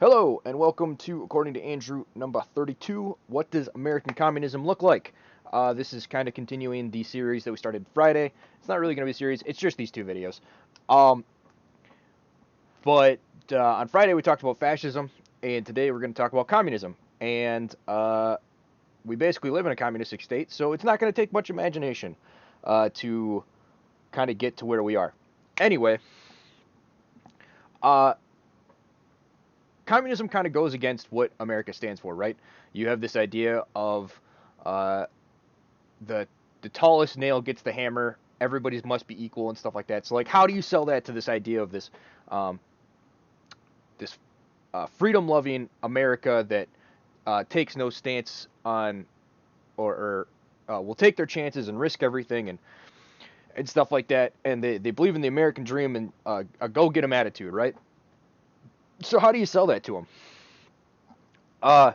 Hello, and welcome to, according to Andrew, number 32, What Does American Communism Look Like? This is kind of continuing the series that we started Friday. It's not really going to be a series, it's just these two videos. Um, but on Friday we talked about fascism, and today we're going to talk about communism. And we basically live in a communistic state, so it's not going to take much imagination to kind of get to where we are. Anyway, uh, communism kind of goes against what America stands for, right? You have this idea of uh, the the tallest nail gets the hammer. Everybody must be equal and stuff like that. So, like, how do you sell that to this idea of um, this freedom-loving America that takes no stance on or will take their chances and risk everything and stuff like that, and they believe in the American dream and a go-get-'em attitude, right? So, how do you sell that to them? Uh,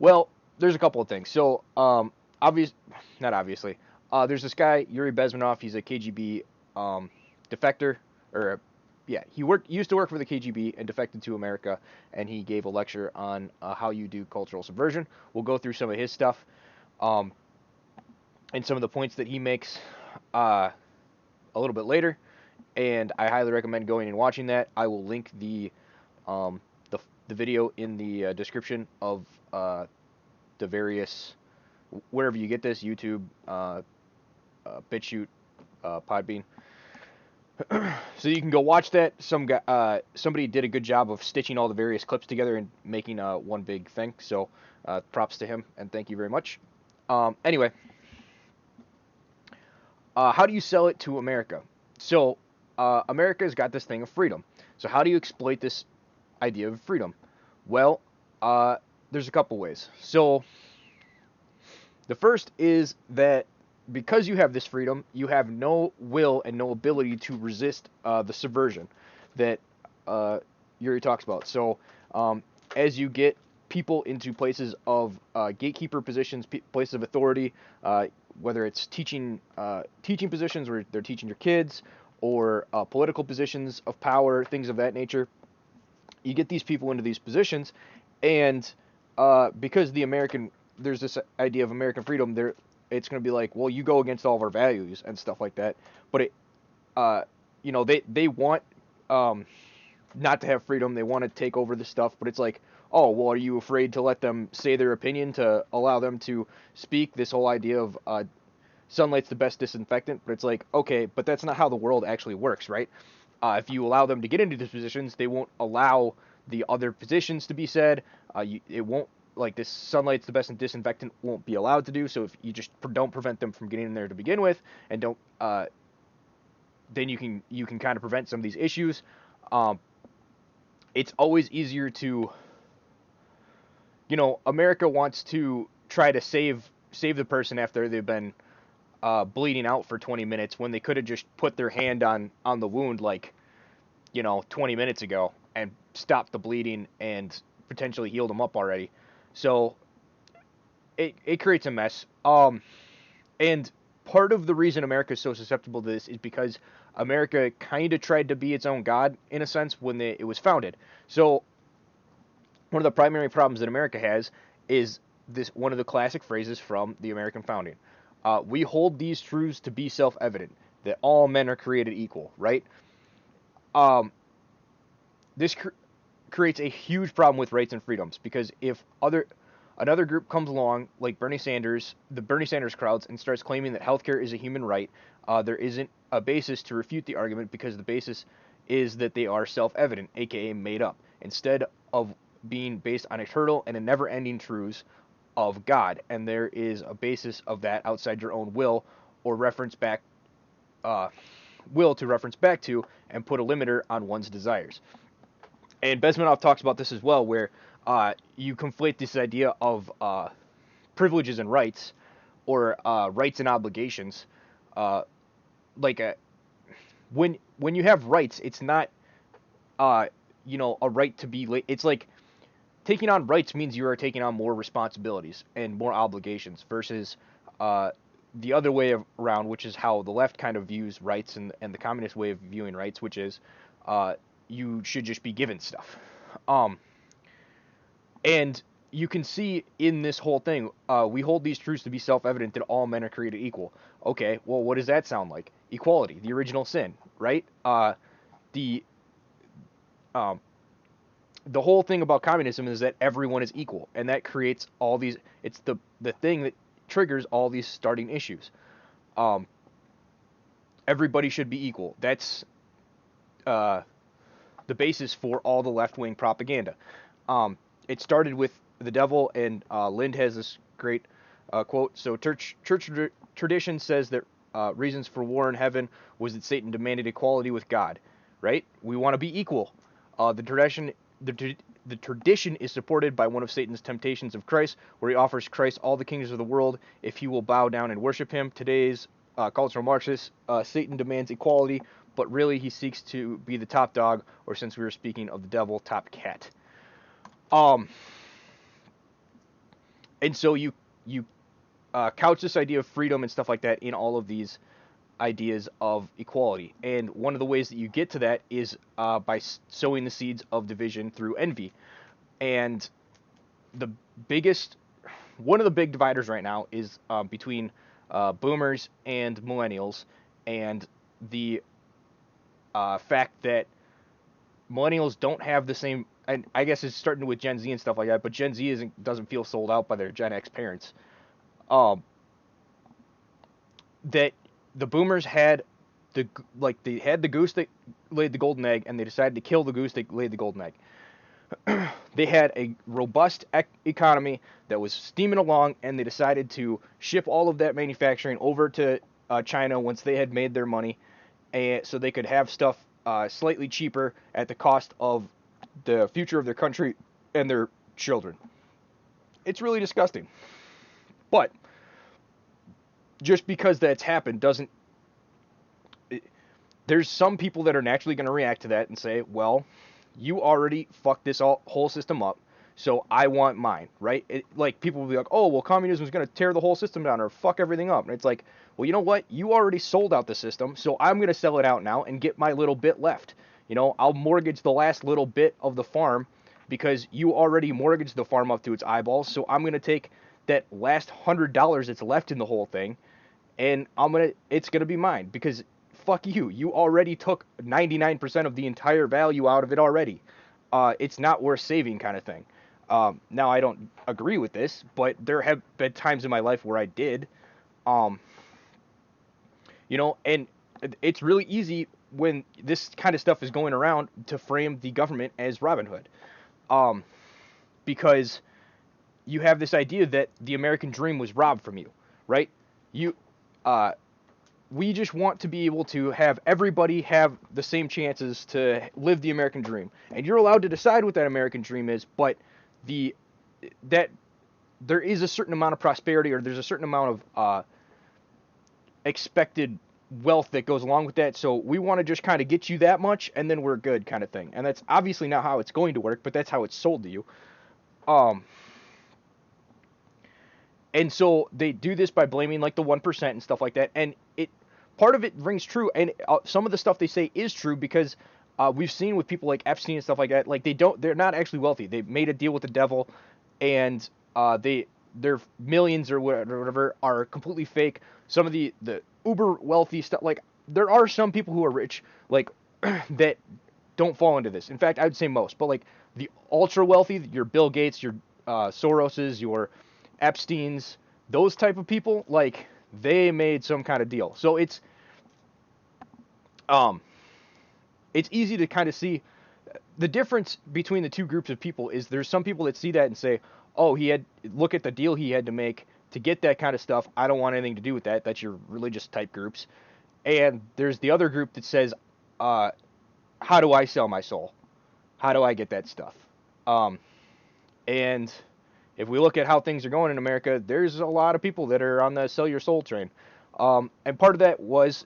Well, there's a couple of things. So, not obviously. There's this guy Yuri Bezmenov. He's a KGB defector, or yeah, used to work for the KGB and defected to America, and he gave a lecture on how you do cultural subversion. We'll go through some of his stuff, um, and some of the points that he makes uh, a little bit later. And I highly recommend going and watching that. I will link um, the, the video in the description of the various wherever you get this, YouTube, BitChute, Podbean. So you can go watch that. Somebody did a good job of stitching all the various clips together and making one big thing. So props to him and thank you very much. Anyway, how do you sell it to America? So America's got this thing of freedom. So how do you exploit this idea of freedom? Well, there's a couple ways. So the first is that because you have this freedom, you have no will and no ability to resist the subversion that Yuri talks about. So, as you get people into places of gatekeeper positions, places of authority, whether it's teaching positions where they're teaching your kids, or political positions of power, things of that nature, you get these people into these positions, and because there's this idea of American freedom, it's going to be like, well, you go against all of our values and stuff like that. But uh, they want not to have freedom. They want to take over the stuff. But it's like, oh, well, are you afraid to let them say their opinion, to allow them to speak? This whole idea of sunlight's the best disinfectant. But it's like, okay, but that's not how the world actually works, right? If you allow them to get into these positions, they won't allow the other positions to be said. It won't, like, this sunlight's the best disinfectant won't be allowed to do. So if you just don't prevent them from getting in there to begin with, and don't, then you can kind of prevent some of these issues. It's always easier to, America wants to try to save the person after they've been bleeding out for 20 minutes when they could have just put their hand on the wound, like, 20 minutes ago, and stopped the bleeding and potentially healed them up already. So it creates a mess. And part of the reason America is so susceptible to this is because America kind of tried to be its own god in a sense when it was founded. So one of the primary problems that America has is this one of the classic phrases from the American founding. We hold these truths to be self-evident, that all men are created equal, right? Um, this creates a huge problem with rights and freedoms, because if another group comes along, like Bernie Sanders, the Bernie Sanders crowds, and starts claiming that healthcare is a human right, there isn't a basis to refute the argument, because the basis is that they are self-evident, aka made up, instead of being based on eternal and a never-ending truths of God. And there is a basis of that outside your own will, or reference back, will to reference back to, and put a limiter on one's desires. And Bezmenov talks about this as well, where you conflate this idea of privileges and rights, or rights and obligations. Uh, like when you have rights, it's not a right to be late. It's like taking on rights means you are taking on more responsibilities and more obligations, versus the other way around, which is how the left kind of views rights, and the communist way of viewing rights, which is you should just be given stuff. Um, And you can see in this whole thing, we hold these truths to be self-evident that all men are created equal. Okay, well, what does that sound like? Equality, the original sin, right? The um, the whole thing about communism is that everyone is equal, and that creates all these. It's the thing that triggers all these starting issues. Um, Everybody should be equal. That's uh, the basis for all the left-wing propaganda. It started with the devil, and Lind has this great quote. So church tradition says that reasons for war in heaven was that Satan demanded equality with God, right? We want to be equal. The tradition the tradition is supported by one of Satan's temptations of Christ, where he offers Christ all the kingdoms of the world if he will bow down and worship him. Today's cultural Marxists, Satan demands equality, but really he seeks to be the top dog, or since we were speaking of the devil, top cat. Um, and so you couch this idea of freedom and stuff like that in all of these ideas of equality. And one of the ways that you get to that is by sowing the seeds of division through envy. And the biggest, one of the big dividers right now is between boomers and millennials, and the fact that millennials don't have the same, and I guess it's starting with Gen Z and stuff like that, but Gen Z doesn't feel sold out by their Gen X parents. Um, that the boomers had they had the goose that laid the golden egg, and they decided to kill the goose that laid the golden egg. They had a robust economy that was steaming along, and they decided to ship all of that manufacturing over to China once they had made their money, and so they could have stuff slightly cheaper at the cost of the future of their country and their children. It's really disgusting. But just because that's happened doesn't. There's some people that are naturally going to react to that and say, well, you already fucked this whole system up, so I want mine, right? Like, people will be like, oh, well, communism is going to tear the whole system down or fuck everything up. And it's like, well, you know what? You already sold out the system, so I'm going to sell it out now and get my little bit left. I'll mortgage the last little bit of the farm because you already mortgaged the farm up to its eyeballs, so I'm going to take that last $100 that's left in the whole thing, and it's going to be mine because fuck you. You already took 99% of the entire value out of it already. It's not worth saving, kind of thing. Now, I don't agree with this, but there have been times in my life where I did. And it's really easy when this kind of stuff is going around to frame the government as Robin Hood. Because you have this idea that the American dream was robbed from you, right? We just want to be able to have everybody have the same chances to live the American dream. And you're allowed to decide what that American dream is, but that there is a certain amount of prosperity, or there's a certain amount of expected wealth that goes along with that. So we want to just kind of get you that much, and then we're good, kind of thing. And that's obviously not how it's going to work, but that's how it's sold to you. And so they do this by blaming like the 1% and stuff like that. And part of it rings true, and some of the stuff they say is true because we've seen with people like Epstein and stuff like that, like they're not actually wealthy. They made a deal with the devil, and their millions or whatever are completely fake. Some of the uber wealthy stuff, like there are some people who are rich, like that don't fall into this. In fact, I would say most, but like the ultra wealthy, your Bill Gates, your Soroses, your Epsteins, those type of people, like they made some kind of deal. So it's easy to kind of see the difference between the two groups of people. Is there's some people that see that and say, oh, look at the deal he had to make to get that kind of stuff. I don't want anything to do with that. That's your religious type groups. And there's the other group that says, how do I sell my soul? How do I get that stuff? And if we look at how things are going in America, there's a lot of people that are on the sell your soul train. And part of that was,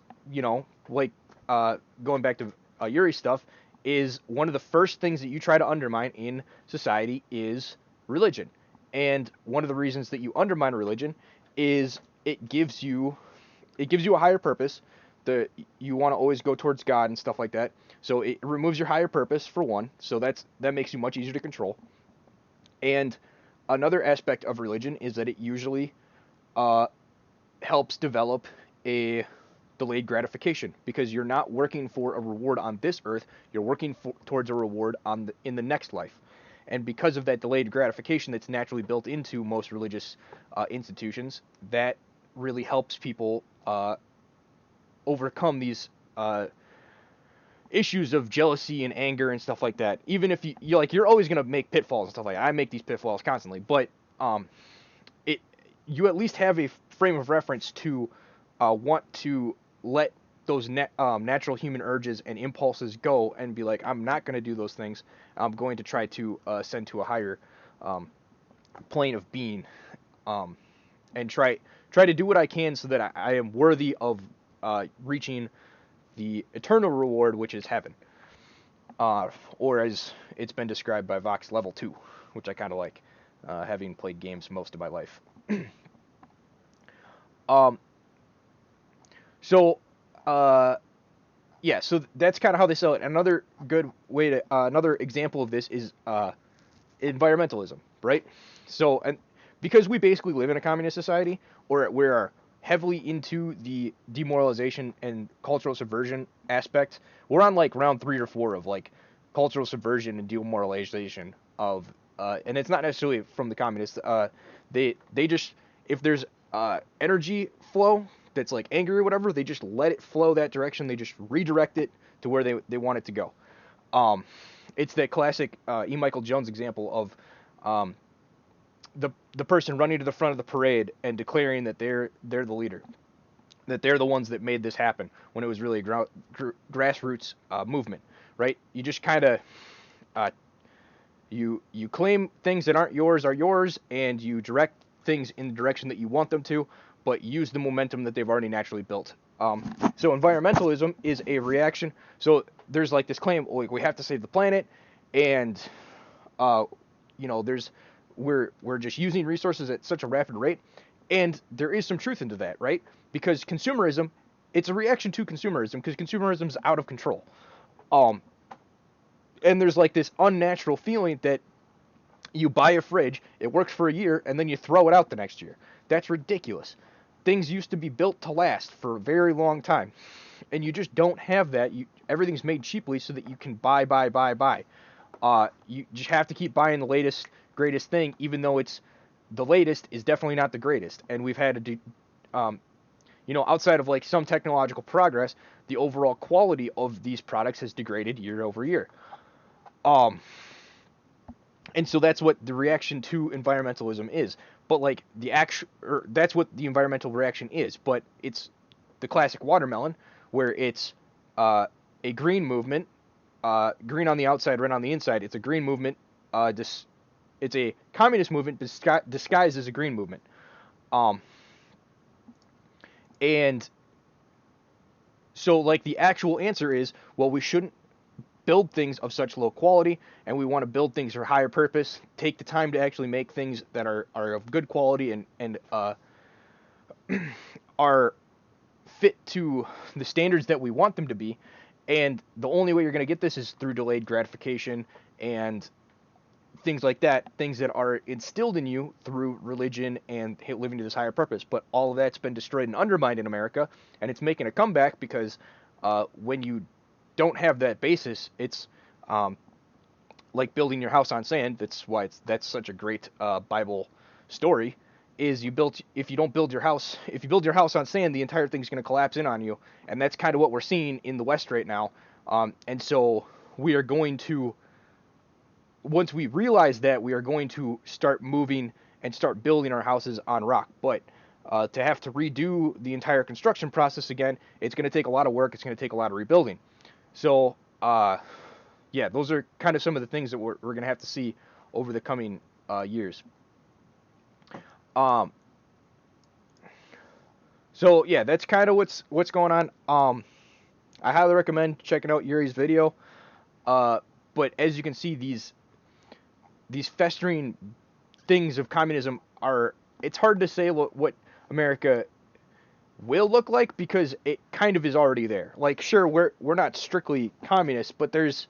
like going back to Yuri's stuff, is one of the first things that you try to undermine in society is religion. And one of the reasons that you undermine religion is it gives you a higher purpose. You want to always go towards God and stuff like that. So it removes your higher purpose for one. So that makes you much easier to control. And another aspect of religion is that it usually uh, helps develop a delayed gratification, because you're not working for a reward on this earth, you're working towards a reward in the next life. And because of that delayed gratification that's naturally built into most religious institutions, that really helps people overcome these issues of jealousy and anger and stuff like that. Even if you're always gonna make pitfalls and stuff like that. I make these pitfalls constantly, but it you at least have a frame of reference to want to let those natural human urges and impulses go, and be like, I'm not going to do those things. I'm going to try to ascend to a higher plane of being, and try to do what I can so that I am worthy of reaching the eternal reward, which is heaven, or as it's been described by Vox, level 2, which I kind of like, having played games most of my life. um, so, yeah, so that's kind of how they sell it. Another good way to, another example of this is environmentalism, right? So, and because we basically live in a communist society, or we're heavily into the demoralization and cultural subversion aspect, we're on like round 3 or 4 of like cultural subversion and demoralization of, and it's not necessarily from the communists. They just, if there's energy flow that's like angry or whatever, they just let it flow that direction. They just redirect it to where they want it to go. It's that classic E. Michael Jones example of the person running to the front of the parade and declaring that they're the leader, that they're the ones that made this happen, when it was really a grassroots movement, right? You just kind of you claim things that aren't yours are yours, and you direct things in the direction that you want them to, but use the momentum that they've already naturally built. So environmentalism is a reaction. So there's like this claim, like, we have to save the planet, and there's we're just using resources at such a rapid rate, and there is some truth into that, right? Because consumerism, it's a reaction to consumerism, because consumerism's out of control. And there's like this unnatural feeling that you buy a fridge, it works for a year, and then you throw it out the next year. That's ridiculous. Things used to be built to last for a very long time, and you just don't have that. Everything's made cheaply so that you can buy. You just have to keep buying the latest, greatest thing, even though it's the latest is definitely not the greatest. And we've had to do, outside of like some technological progress, the overall quality of these products has degraded year over year. And so that's what the reaction to environmentalism is. But like that's what the environmental reaction is. But it's the classic watermelon, where it's a green movement, green on the outside, red on the inside. It's a green movement. It's a communist movement disguised as a green movement. And so like the actual answer is, well, we shouldn't build things of such low quality, and we want to build things for higher purpose, take the time to actually make things that are of good quality and are fit to the standards that we want them to be. And the only way you're going to get this is through delayed gratification and things like that, things that are instilled in you through religion and living to this higher purpose. But all of that's been destroyed and undermined in America, and it's making a comeback, because when you don't have that basis, it's like building your house on sand. That's why that's such a great Bible story. Is if you build your house on sand, the entire thing's going to collapse in on you, and that's kind of what we're seeing in the West right now. And so we are going to, once we realize that, we are going to start moving and start building our houses on rock. But to have to redo the entire construction process again, it's going to take a lot of work. It's going to take a lot of rebuilding. So, yeah, those are kind of some of the things that we're going to have to see over the coming years. So yeah, that's kind of what's going on. I highly recommend checking out Yuri's video. But as you can see, these festering things of communism it's hard to say what America will look like, because it kind of is already there. Like, sure, we're not strictly communist, but there's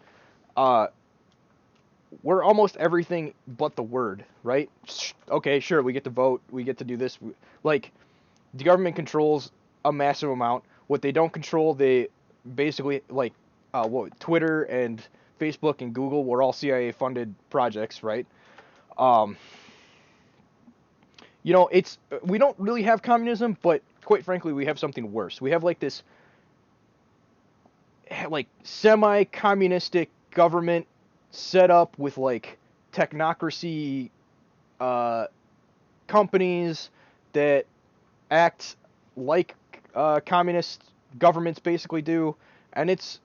we're almost everything but the word, right? Okay, sure, we get to vote, we get to do this. Like, the government controls a massive amount. What they don't control, they basically, like, Twitter and Facebook and Google were all CIA funded projects, right? Um, it's we don't really have communism, but quite frankly, we have something worse. We have like this like semi-communistic government set up with like technocracy uh, companies that act like communist governments basically do, and it's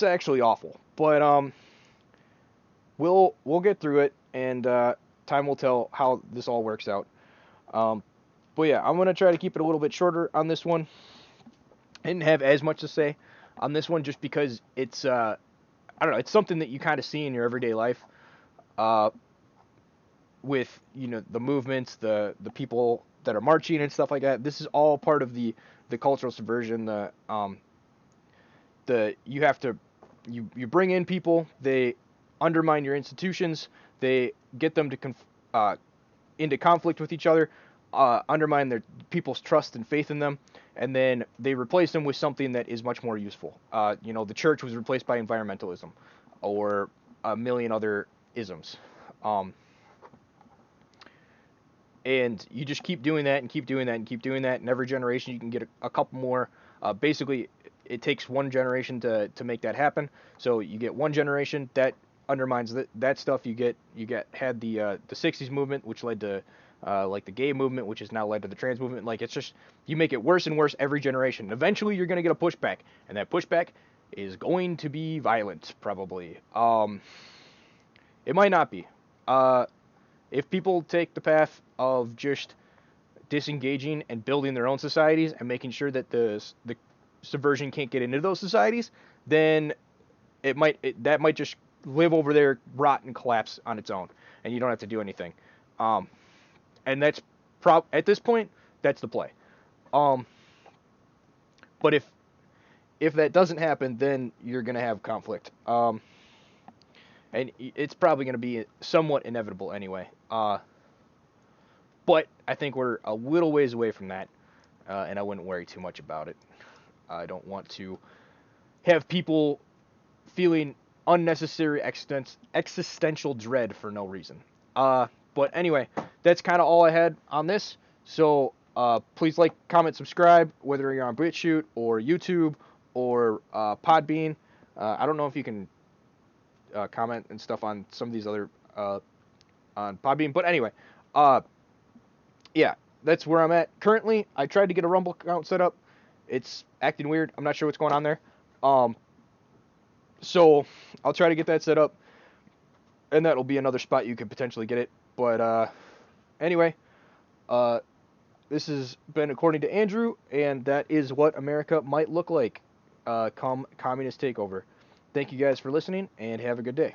actually awful. But we'll get through it, and time will tell how this all works out. Um, but yeah, I'm gonna try to keep it a little bit shorter on this one. I didn't have as much to say on this one just because it's I don't know, it's something that you kind of see in your everyday life. Uh, with the movements, the people that are marching and stuff like that. This is all part of the cultural subversion. The you have to you bring in people, they undermine your institutions, they get them to into conflict with each other, undermine their people's trust and faith in them, and then they replace them with something that is much more useful. The church was replaced by environmentalism, or a million other isms. Um, and you just keep doing that and keep doing that and keep doing that, and every generation you can get a couple more. Basically, it takes one generation to make that happen. So you get one generation that undermines that stuff. Had the '60s movement, which led to like the gay movement, which has now led to the trans movement. Like, it's just, you make it worse and worse every generation. Eventually, you're gonna get a pushback, and that pushback is going to be violent, probably. It might not be. If people take the path of just disengaging and building their own societies and making sure that the subversion can't get into those societies, then that might just live over there, rot and collapse on its own, and you don't have to do anything. Um, and that's at this point, that's the play. Um, but if that doesn't happen, then you're gonna have conflict. And it's probably gonna be somewhat inevitable anyway. But I think we're a little ways away from that, and I wouldn't worry too much about it. I don't want to have people feeling unnecessary existential dread for no reason. But anyway, that's kind of all I had on this. So please like, comment, subscribe, whether you're on BitChute or YouTube or Podbean. I don't know if you can comment and stuff on some of these other on Podbean, but anyway, yeah, that's where I'm at currently. I tried to get a Rumble account set up. It's acting weird. I'm not sure what's going on there. So I'll try to get that set up, and that'll be another spot you could potentially get it. But anyway, this has been According to Andrew, and that is what America might look like come communist takeover. Thank you guys for listening, and have a good day.